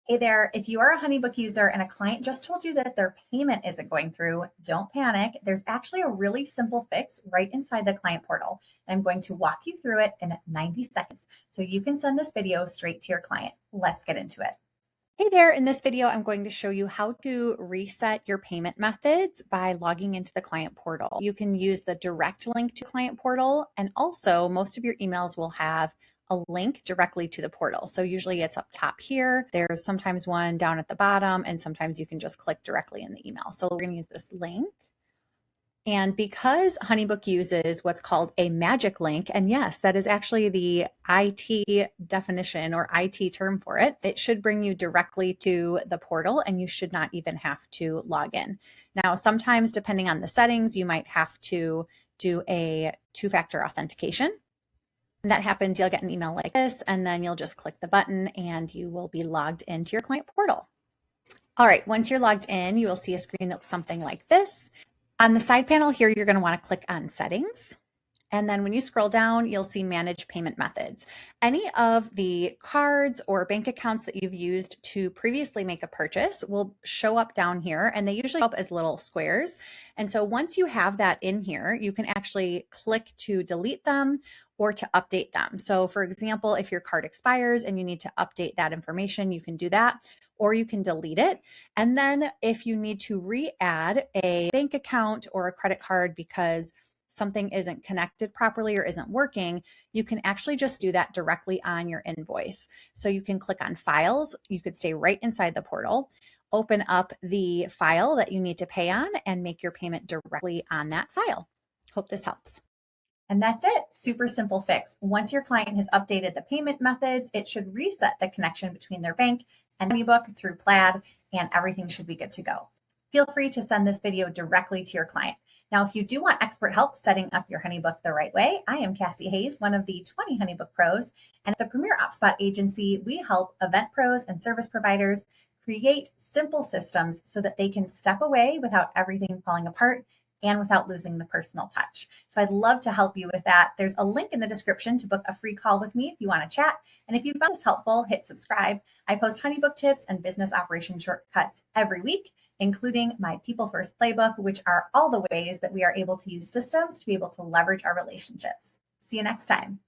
Hey there, if you are a HoneyBook user and a client just told you that their payment isn't going through, don't panic. There's actually a really simple fix right inside the client portal. And I'm going to walk you through it in 90 seconds so you can send this video straight to your client. Let's get into it. Hey there, in this video, I'm going to show you how to reset your payment methods by logging into the client portal. You can use the direct link to client portal, and also most of your emails will have a link directly to the portal. So usually it's up top here. There's sometimes one down at the bottom, and sometimes you can just click directly in the email. So we're going to use this link. And because HoneyBook uses what's called a magic link, and yes, that is actually the IT definition or IT term for it, it should bring you directly to the portal and you should not even have to log in. Now, sometimes depending on the settings, you might have to do a two-factor authentication. When that happens, you'll get an email like this, and then you'll just click the button and you will be logged into your client portal. All right, once you're logged in, you will see a screen that's something like this. On the side panel here, you're going to want to click on Settings. And then when you scroll down, you'll see Manage Payment Methods. Any of the cards or bank accounts that you've used to previously make a purchase will show up down here, and they usually show up as little squares. And so once you have that in here, you can actually click to delete them or to update them. So for example, if your card expires and you need to update that information, you can do that, or you can delete it. And then if you need to re-add a bank account or a credit card because something isn't connected properly or isn't working, you can actually just do that directly on your invoice. So you can click on Files. You could stay right inside the portal, open up the file that you need to pay on, and make your payment directly on that file. Hope this helps. And that's it. Super simple fix. Once your client has updated the payment methods, it should reset the connection between their bank and HoneyBook through Plaid, and everything should be good to go. Feel free to send this video directly to your client. Now, if you do want expert help setting up your HoneyBook the right way, I am Cassie Hayes, one of the 20 HoneyBook pros, and at the Premier OpSpot agency, we help event pros and service providers create simple systems so that they can step away without everything falling apart and without losing the personal touch. So I'd love to help you with that. There's a link in the description to book a free call with me if you want to chat. And if you found this helpful, hit subscribe. I post HoneyBook tips and business operation shortcuts every week, including my People First Playbook, which are all the ways that we are able to use systems to be able to leverage our relationships. See you next time.